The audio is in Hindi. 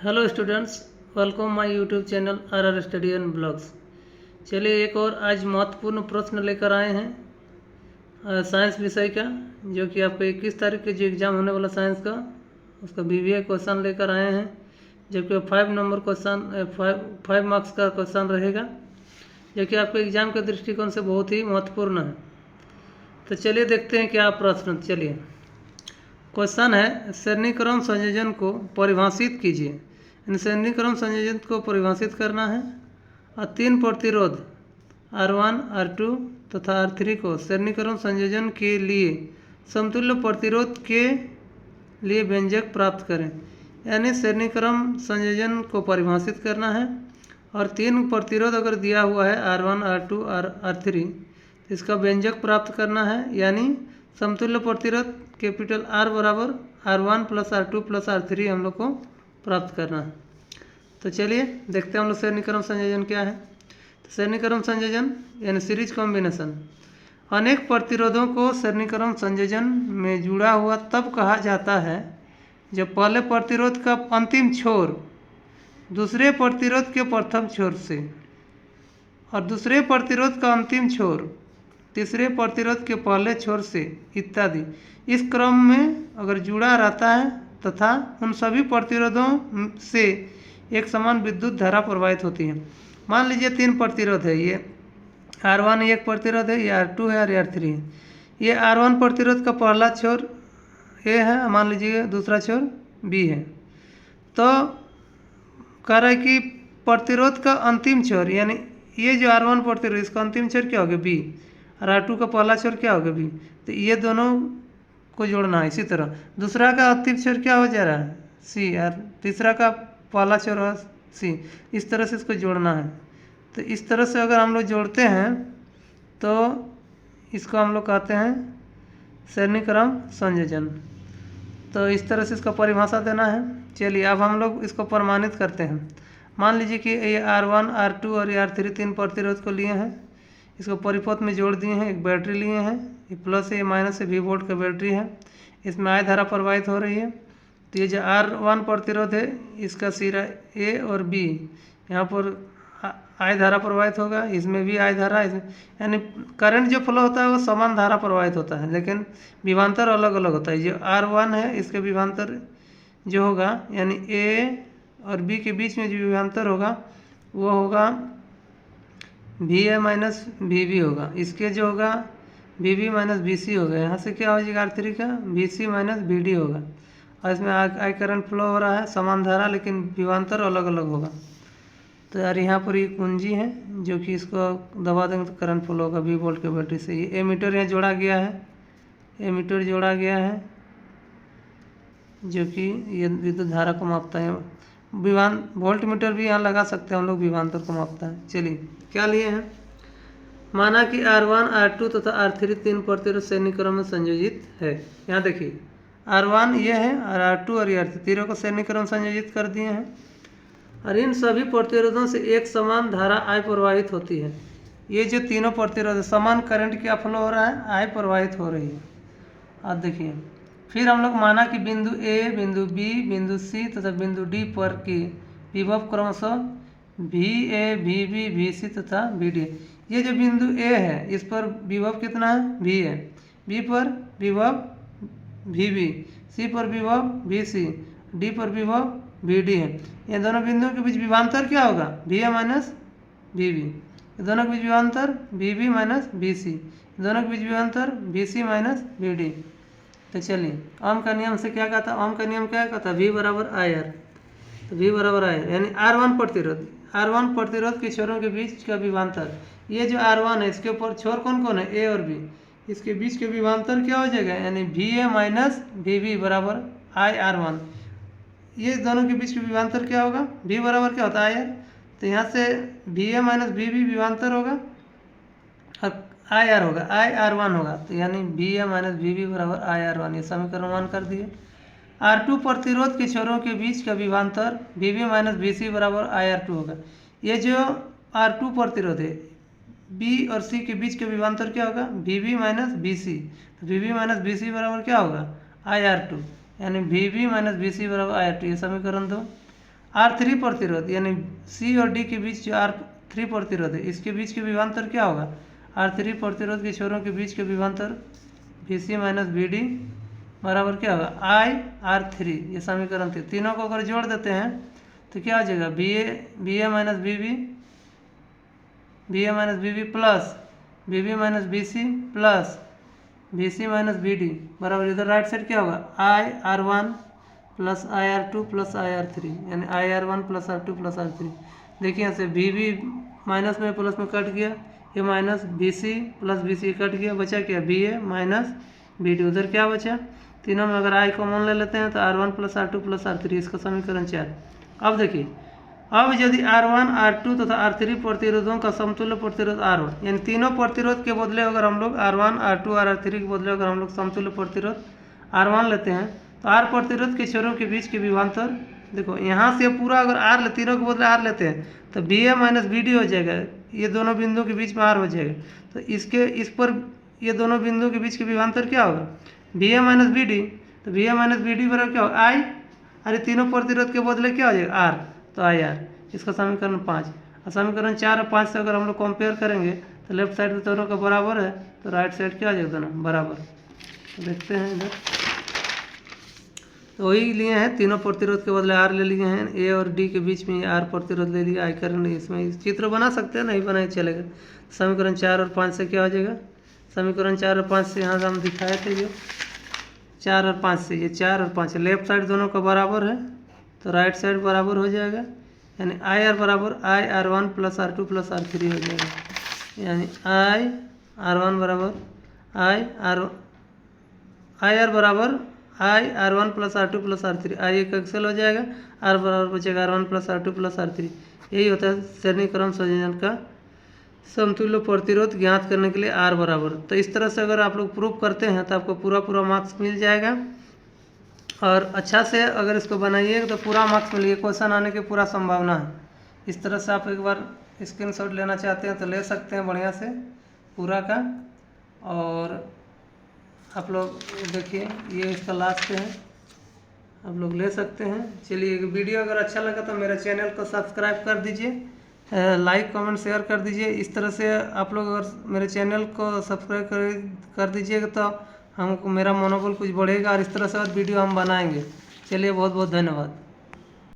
Hello students, welcome my YouTube channel are study and blogs. चलिए एक और आज महत्वपूर्ण प्रश्न लेकर आए हैं साइंस विषय का, जो कि आपका 21 तारीख के जो एग्ज़ाम होने वाला साइंस का उसका बीवीए क्वेश्चन लेकर आए हैं, जबकि 5 नंबर क्वेश्चन 5 मार्क्स का क्वेश्चन रहेगा, जो कि आपके एग्ज़ाम के दृष्टिकोण से बहुत ही महत्वपूर्ण है। तो चलिए देखते हैं क्या प्रश्न। चलिए क्वेश्चन है, श्रेणीक्रम संयोजन को परिभाषित कीजिए। इन श्रेणीक्रम संयोजन को परिभाषित करना है और 3 प्रतिरोध R1, R2 तथा R3 को श्रेणीक्रम संयोजन के लिए समतुल्य प्रतिरोध के लिए व्यंजक प्राप्त करें। यानी श्रेणीक्रम संयोजन को परिभाषित करना है और 3 प्रतिरोध अगर दिया हुआ है R1, R2 और R3, तो इसका व्यंजक प्राप्त करना है। यानी समतुल्य प्रतिरोध कैपिटल R बराबर R1 plus R2 plus R3 हम लोग को प्राप्त करना है। तो चलिए देखते हैं हम लोग श्रेणीक्रम संयोजन क्या है। तो श्रेणीक्रम संयोजन यानी सीरीज कॉम्बिनेशन, अनेक प्रतिरोधों को श्रेणीक्रम संयोजन में जुड़ा हुआ तब कहा जाता है जब पहले प्रतिरोध का अंतिम छोर दूसरे प्रतिरोध के प्रथम छोर से और दूसरे प्रतिरोध का अंतिम छोर तीसरे प्रतिरोध के पहले छोर से इत्यादि इस क्रम में अगर जुड़ा रहता है तथा उन सभी प्रतिरोधों से एक समान विद्युत धारा प्रवाहित होती है। मान लीजिए 3 प्रतिरोध है, ये R1 एक प्रतिरोध है, ये R2 है और ये R3 है। ये R1 प्रतिरोध का पहला छोर A है, मान लीजिए दूसरा छोर B है। तो कह रहा है कि प्रतिरोध का अंतिम छोर यानी ये जो R1 प्रतिरोध इसका अंतिम छोर क्या होगा B, और R2 का पहला छोर क्या होगा B। तो ये दोनों को जोड़ना है। इसी तरह दूसरा का अंतिम छोर क्या हो जा रहा है C, और तीसरा का पहला छोर है C। इस तरह से इसको जोड़ना है। तो इस तरह से अगर हम लोग जोड़ते हैं तो इसको हम लोग कहते हैं श्रेणीक्रम संयोजन। तो इस तरह से इसका परिभाषा देना है। चलिए अब हम लोग इसको प्रमाणित करते हैं। मान लीजिए कि ये R1, R2 और ये R3 3 प्रतिरोध को लिए हैं, इसको परिपथ में जोड़ दिए हैं, एक बैटरी लिए हैं, ये प्लस है ये माइनस है, V वोल्ट का बैटरी है, इसमें I धारा प्रवाहित हो रही है। तो ये जो R1 प्रतिरोध है इसका सिरा A और B, यहाँ पर I धारा प्रवाहित होगा, इसमें भी I धारा, यानी करंट जो फ्लो होता है वो समान धारा प्रवाहित होता है, लेकिन विभवांतर अलग अलग होता है। जो R1 है इसके विभवांतर जो होगा यानी A और B के बीच में जो विभवांतर होगा वो होगा VA माइनस VB होगा। इसके जो होगा VB माइनस VC होगा। यहाँ से क्या हो जाएगा R3 का VC माइनस VD होगा। और इसमें I करंट फ्लो हो रहा है समान धारा, लेकिन विभवांतर अलग अलग होगा। तो यार यहाँ पर ये कुंजी है जो कि इसको दबा देंगे तो करंट फ्लो होगा V वोल्ट के बैटरी से। ये एमीटर यहाँ जोड़ा गया है, एमीटर जोड़ा गया है जो कि ये विद्युत धारा को मापता है। वोल्ट मीटर भी यहाँ लगा सकते हैं हम लोग, विभवांतर को मापता है। चलिए क्या लिए हैं, माना कि R1, R2 तथा R3 3 प्रतिरोध श्रेणीक्रम में संयोजित है। यहाँ देखिए R1 ये है और R2 और R3 तीनों को श्रेणीक्रम संयोजित कर दिए हैं और इन सभी प्रतिरोधों से एक समान धारा I प्रवाहित होती है। ये जो तीनों प्रतिरोध समान करंट क्या फ्लो हो रहा है, I प्रवाहित हो रही है। अब देखिए फिर हम लोग माना कि बिंदु A, बिंदु B, बिंदु C तथा बिंदु D पर की विभव क्रमशः VA, VB, VC तथा VD। ये जो बिंदु A है इस पर विभव कितना है V है, B पर विभव VB, C पर विभव VC, D पर विभव VD है। ये दोनों बिंदुओं के बीच विभवांतर क्या होगा VA माइनस VB। दोनों के बीच विभवांतर VB माइनस VC, दोनों के बीच विभवांतर VC माइनस VD। तो चलिए ओम का नियम से क्या कहता है, ओम का नियम क्या कहता है V बराबर IR। तो V बराबर IR यानी R1 प्रतिरोध के छोरों के बीच का विभवांतर, ये जो R1 है इसके ऊपर छोर कौन कौन है A और B, इसके बीच के विभवांतर क्या हो जाएगा यानी VA माइनस VB बराबर IR1। ये दोनों के बीच के विभवांतर क्या होगा V बराबर क्या होता है IR। तो यहाँ से VA माइनस VB विभवांतर होगा और IR होगा IR1 होगा। तो यानी VA माइनस VB बराबर IR1, ये समीकरण 1 कर दिए। R2 प्रतिरोध के छोरों के बीच का विभवांतर VB माइनस VC बराबर IR2 होगा। ये जो R2 प्रतिरोध है B और C के बीच के विभवांतर क्या होगा VB माइनस VC। तो VB माइनस VC बराबर क्या होगा IR2, यानी VB माइनस VC बराबर IR2, ये समीकरण 2। R3 प्रतिरोध यानी C और D के बीच जो R3 प्रतिरोध है इसके बीच के विभवांतर क्या होगा? R3 प्रतिरोध के छोरों के बीच के विभवांतर VC माइनस VD बराबर क्या होगा? IR3। ये समीकरण थे। तीनों को अगर जोड़ देते हैं तो क्या हो जाएगा? BA minus BB plus BB minus BC plus VC minus BD बराबर इधर राइट साइड क्या होगा? IR1 plus IR2 plus IR3 यानी IR1 plus R2 plus R3। देखिए यहाँ से BB माइनस में प्लस में कट गया, ये minus BC plus BC cut गया, बचा क्या? BA minus BD। उधर क्या बचा? तीनों में अगर I कॉमन ले लेते हैं तो R1 plus R2 plus R3, इसका समीकरण 4। अब देखिए, अब यदि R1 R2 तथा R3 प्रतिरोधों का समतुल्य प्रतिरोध R1 यानी तीनों प्रतिरोध के बदले अगर हम लोग R1 R2 और R3 के बदले अगर हम लोग समतुल्य प्रतिरोध R1 लेते हैं तो R प्रतिरोध के छोरों के बीच के विभवांतर देखो, यहाँ से पूरा अगर R तीनों के बदले R लेते हैं तो BA माइनस BD हो जाएगा, ये दोनों बिंदुओं के बीच में R हो जाएगा। तो इस पर ये दोनों बिंदुओं के बीच के विभवांतर क्या होगा? BA minus BD। तो BA माइनस BD बराबर क्या होगा? I। अरे तीनों प्रतिरोध के बदले क्या हो जाएगा? R, तो IR। इसका समीकरण 5। और समीकरण 4 और 5 से अगर हम लोग कंपेयर करेंगे तो लेफ्ट साइड में दोनों का बराबर है, तो राइट साइड क्या हो जाएगा? दोनों बराबर। तो देखते हैं इधर, तो वही लिए हैं, तीनों प्रतिरोध के बदले R ले लिए हैं। A और D के बीच में R प्रतिरोध ले लिया। I करंट इसमें चित्र बना सकते हैं, नहीं बनाए चलेगा। समीकरण 4 और 5 से क्या हो जाएगा? समीकरण 4 और 5 से यहाँ से हम दिखाए थे, जो 4 और 5 से, ये 4 और 5 लेफ्ट साइड दोनों का बराबर है तो राइट साइड बराबर हो जाएगा, यानी IR बराबर IR1 plus R2 plus R3 हो जाएगा, यानी IR1 बराबर IR बराबर IR1 plus R2 plus R3। I cancel हो जाएगा, R बराबर बचेगा R1 plus R2 plus R3। यही होता है श्रेणी क्रम संयोजन का समतुल्य प्रतिरोध ज्ञात करने के लिए R बराबर। तो इस तरह से अगर आप लोग प्रूव करते हैं तो आपको पूरा मार्क्स मिल जाएगा। और अच्छा से अगर इसको बनाइए तो पूरा मार्क्स मिलेगा, क्वेश्चन आने की पूरा संभावना है। इस तरह से आप एक बार स्क्रीनशॉट लेना चाहते हैं तो ले सकते हैं बढ़िया से पूरा का। और आप लोग देखिए, ये इसका लास्ट है, आप लोग ले सकते हैं। चलिए, वीडियो अगर अच्छा लगा तो मेरे चैनल को सब्सक्राइब कर दीजिए, लाइक कमेंट शेयर कर दीजिए। इस तरह से आप लोग अगर मेरे चैनल को सब्सक्राइब कर दीजिएगा तो हमको मेरा मनोबल कुछ बढ़ेगा और इस तरह से और वीडियो हम बनाएंगे। चलिए, बहुत बहुत धन्यवाद।